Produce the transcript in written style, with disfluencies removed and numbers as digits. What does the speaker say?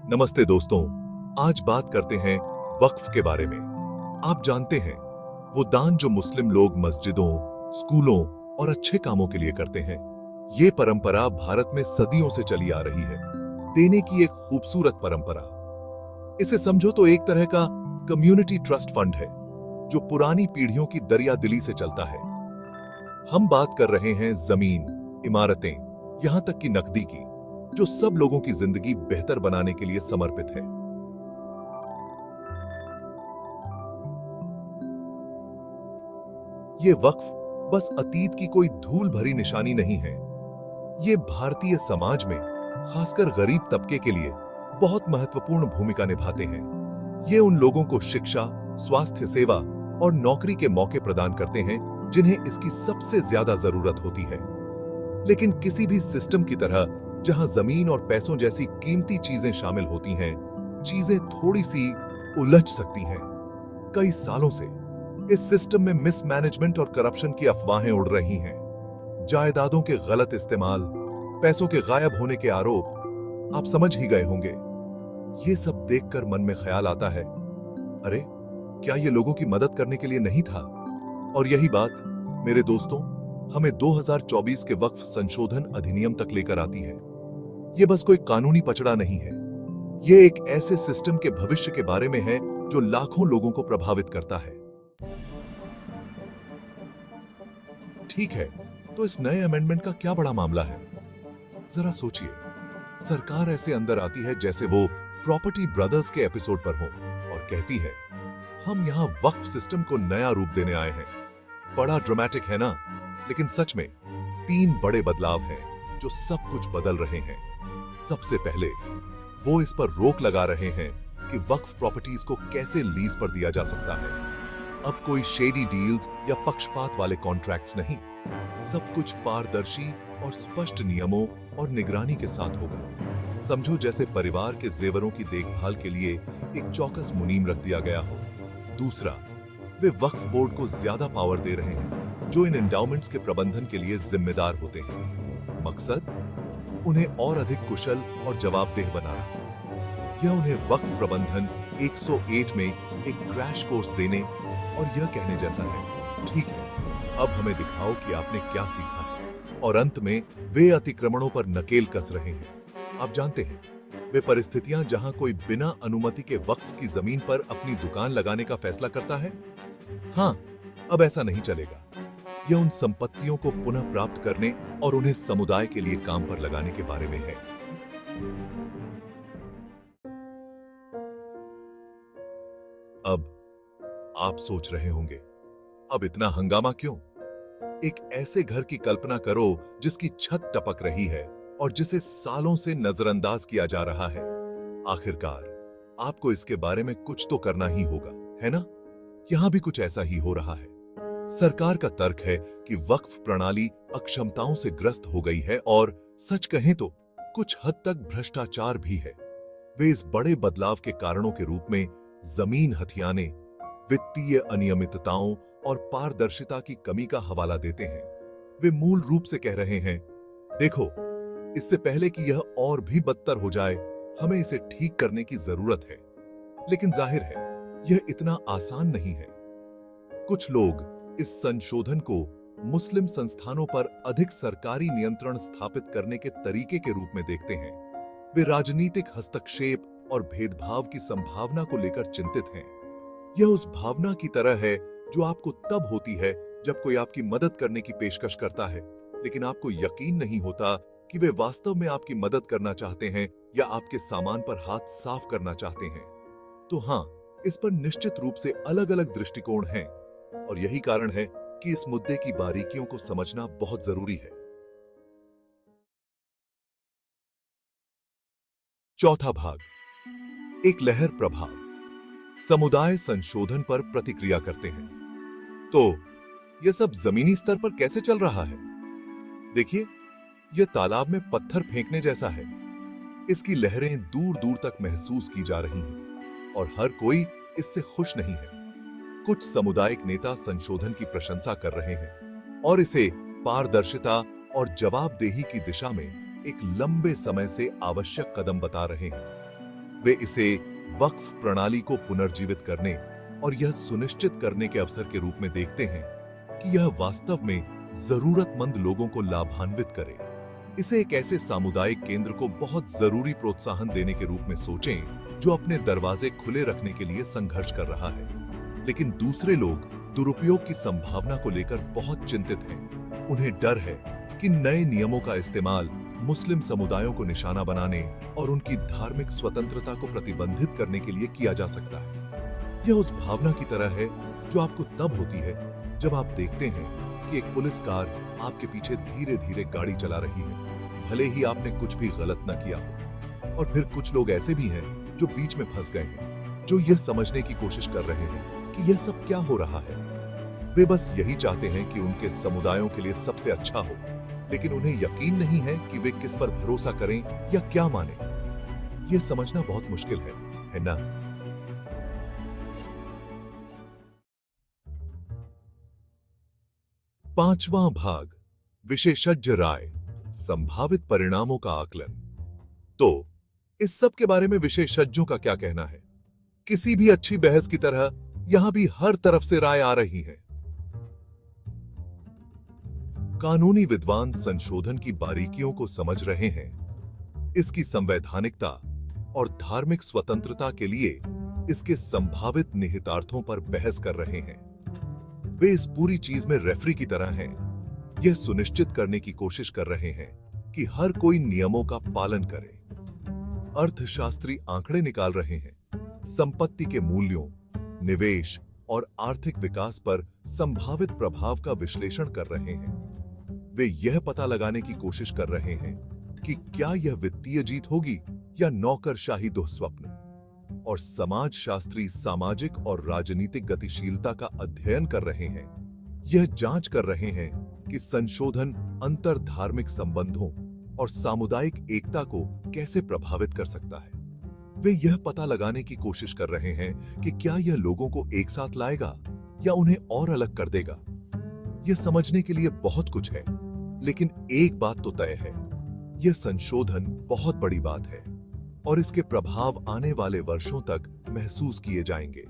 नमस्ते दोस्तों, आज बात करते हैं वक्फ के बारे में। आप जानते हैं वो दान जो मुस्लिम लोग मस्जिदों, स्कूलों और अच्छे कामों के लिए करते हैं। ये परंपरा भारत में सदियों से चली आ रही है। देने की एक खूबसूरत परंपरा। इसे समझो तो एक तरह का कम्युनिटी ट्रस्ट फंड है जो पुरानी पीढ़ियों की दरियादिली से चलता है। हम बात कर रहे हैं जमीन, इमारतें, यहां तक कि नकदी की, जो सब लोगों की जिंदगी बेहतर बनाने के लिए समर्पित है। ये वक्फ बस अतीत की कोई धूल भरी निशानी नहीं है। ये भारतीय समाज में, खासकर गरीब तबके के लिए बहुत महत्वपूर्ण भूमिका निभाते हैं। ये उन लोगों को शिक्षा, स्वास्थ्य सेवा और नौकरी के मौके प्रदान करते हैं जिन्हें इसकी सबसे ज्यादा जरूरत होती है। लेकिन किसी भी सिस्टम की तरह जहां जमीन और पैसों जैसी कीमती चीजें शामिल होती हैं, चीजें थोड़ी सी उलझ सकती हैं। कई सालों से इस सिस्टम में मिसमैनेजमेंट और करप्शन की अफवाहें उड़ रही हैं। जायदादों के गलत इस्तेमाल, पैसों के गायब होने के आरोप, आप समझ ही गए होंगे। ये सब देखकर मन में ख्याल आता है, अरे क्या ये लोगों की मदद करने के लिए नहीं था? और यही बात, मेरे दोस्तों, हमें 2024 के वक्फ संशोधन अधिनियम तक लेकर आती है। ये बस कोई कानूनी पचड़ा नहीं है। ये एक ऐसे सिस्टम के भविष्य के बारे में है जो लाखों लोगों को प्रभावित करता है। ठीक है, तो इस नए अमेंडमेंट का क्या बड़ा मामला है? जरा सोचिए। सरकार ऐसे अंदर आती है जैसे वो प्रॉपर्टी ब्रदर्स के एपिसोड पर हो और कहती है, हम यहां वक्फ सिस्टम को नया रूप देने आए हैं। बड़ा ड्रामेटिक है ना? लेकिन सच में 3 बड़े बदलाव हैं जो सब कुछ बदल रहे हैं। सबसे पहले वो इस पर रोक लगा रहे हैं कि वक्फ प्रॉपर्टीज को कैसे लीज पर दिया जा सकता है। अब कोई शेडी डील्स या पक्षपात वाले कॉन्ट्रैक्ट्स नहीं। सब कुछ पारदर्शी और स्पष्ट नियमों और निगरानी के साथ होगा। समझो जैसे परिवार के जेवरों की देखभाल के लिए एक चौकस मुनीम रख दिया गया हो। दूसरा, वे वक्फ बोर्ड को ज्यादा पावर दे रहे हैं जो इन एंडाउमेंट्स के प्रबंधन के लिए जिम्मेदार होते हैं। मकसद, उन्हें और अधिक कुशल और जवाबदेह बनाना। यह उन्हें वक्फ प्रबंधन 108 में एक क्रैश कोर्स देने और यह कहने जैसा है, ठीक है, अब हमें दिखाओ कि आपने क्या सीखा है। और अंत में वे अतिक्रमणों पर नकेल कस रहे हैं। आप जानते हैं, वे परिस्थितियां जहां कोई बिना अनुमति के वक्फ की जमीन पर अपनी दुकान लगाने का फैसला करता है, हां, अब ऐसा नहीं चलेगा। यह उन संपत्तियों को पुनः प्राप्त करने और उन्हें समुदाय के लिए काम पर लगाने के बारे में है। अब आप सोच रहे होंगे, अब इतना हंगामा क्यों? एक ऐसे घर की कल्पना करो जिसकी छत टपक रही है और जिसे सालों से नजरअंदाज किया जा रहा है। आखिरकार आपको इसके बारे में कुछ तो करना ही होगा, है ना? यहां भी कुछ ऐसा ही हो रहा है। सरकार का तर्क है कि वक्फ प्रणाली अक्षमताओं से ग्रस्त हो गई है और सच कहें तो कुछ हद तक भ्रष्टाचार भी है। वे इस बड़े बदलाव के कारणों के रूप में जमीन हथियाने, वित्तीय अनियमितताओं और पारदर्शिता की कमी का हवाला देते हैं। वे मूल रूप से कह रहे हैं, देखो, इससे पहले कि यह और भी बदतर हो जाए, हमें इसे ठीक करने की जरूरत है। लेकिन जाहिर है, यह इतना आसान नहीं है। कुछ लोग इस संशोधन को मुस्लिम संस्थानों पर अधिक सरकारी नियंत्रण स्थापित करने के तरीके के रूप में देखते हैं। वे राजनीतिक हस्तक्षेप और भेदभाव की संभावना को लेकर चिंतित हैं। यह उस भावना की तरह है जो आपको तब होती है जब कोई आपकी मदद करने की पेशकश करता है, लेकिन आपको यकीन नहीं होता कि वे वास्तव में आपकी मदद करना चाहते हैं या आपके सामान पर हाथ साफ करना चाहते हैं। तो हां, इस पर निश्चित रूप से अलग-अलग दृष्टिकोण हैं और यही कारण है कि इस मुद्दे की बारीकियों को समझना बहुत जरूरी है। चौथा भाग, एक लहर प्रभाव। समुदाय संशोधन पर प्रतिक्रिया करते हैं। तो यह सब जमीनी स्तर पर कैसे चल रहा है? देखिए, यह तालाब में पत्थर फेंकने जैसा है। इसकी लहरें दूर दूर तक महसूस की जा रही हैं और हर कोई इससे खुश नहीं है। कुछ सामुदायिक नेता संशोधन की प्रशंसा कर रहे हैं और इसे पारदर्शिता और जवाबदेही की दिशा में एक लंबे समय से आवश्यक कदम बता रहे हैं। वे इसे वक्फ प्रणाली को पुनर्जीवित करने और यह सुनिश्चित करने के अवसर के रूप में देखते हैं कि यह वास्तव में जरूरतमंद लोगों को लाभान्वित करे। इसे एक ऐसे सामुदायिक केंद्र को बहुत जरूरी प्रोत्साहन देने के रूप में सोचें जो अपने दरवाजे खुले रखने के लिए संघर्ष कर रहा है। लेकिन दूसरे लोग दुरुपयोग की संभावना को लेकर बहुत चिंतित हैं। उन्हें डर है कि नए नियमों का इस्तेमाल मुस्लिम समुदायों को निशाना बनाने और उनकी धार्मिक स्वतंत्रता को प्रतिबंधित करने के लिए किया जा सकता है। यह उस भावना की तरह है जो आपको तब होती है जब आप देखते हैं कि एक पुलिस कार आपके पीछे धीरे धीरे गाड़ी चला रही है, भले ही आपने कुछ भी गलत न किया हो। और फिर कुछ लोग ऐसे भी हैं जो बीच में फंस गए हैं, जो यह समझने की कोशिश कर रहे हैं कि यह सब क्या हो रहा है। वे बस यही चाहते हैं कि उनके समुदायों के लिए सबसे अच्छा हो, लेकिन उन्हें यकीन नहीं है कि वे किस पर भरोसा करें या क्या माने। यह समझना बहुत मुश्किल है ना? पांचवां भाग, विशेषज्ञ राय, संभावित परिणामों का आकलन। तो इस सब के बारे में विशेषज्ञों का क्या कहना है? किसी भी अच्छी बहस की तरह यहां भी हर तरफ से राय आ रही है। कानूनी विद्वान संशोधन की बारीकियों को समझ रहे हैं, इसकी संवैधानिकता और धार्मिक स्वतंत्रता के लिए इसके संभावित निहितार्थों पर बहस कर रहे हैं। वे इस पूरी चीज में रेफरी की तरह हैं, यह सुनिश्चित करने की कोशिश कर रहे हैं कि हर कोई नियमों का पालन करे। अर्थशास्त्री आंकड़े निकाल रहे हैं, संपत्ति के मूल्यों, निवेश और आर्थिक विकास पर संभावित प्रभाव का विश्लेषण कर रहे हैं। वे यह पता लगाने की कोशिश कर रहे हैं कि क्या यह वित्तीय जीत होगी या नौकरशाही दुःस्वप्न। और समाजशास्त्री सामाजिक और राजनीतिक गतिशीलता का अध्ययन कर रहे हैं, यह जांच कर रहे हैं कि संशोधन अंतर धार्मिक संबंधों और सामुदायिक एकता को कैसे प्रभावित कर सकता है। वे यह पता लगाने की कोशिश कर रहे हैं कि क्या यह लोगों को एक साथ लाएगा या उन्हें और अलग कर देगा। यह समझने के लिए बहुत कुछ है, लेकिन एक बात तो तय है, यह संशोधन बहुत बड़ी बात है और इसके प्रभाव आने वाले वर्षों तक महसूस किए जाएंगे।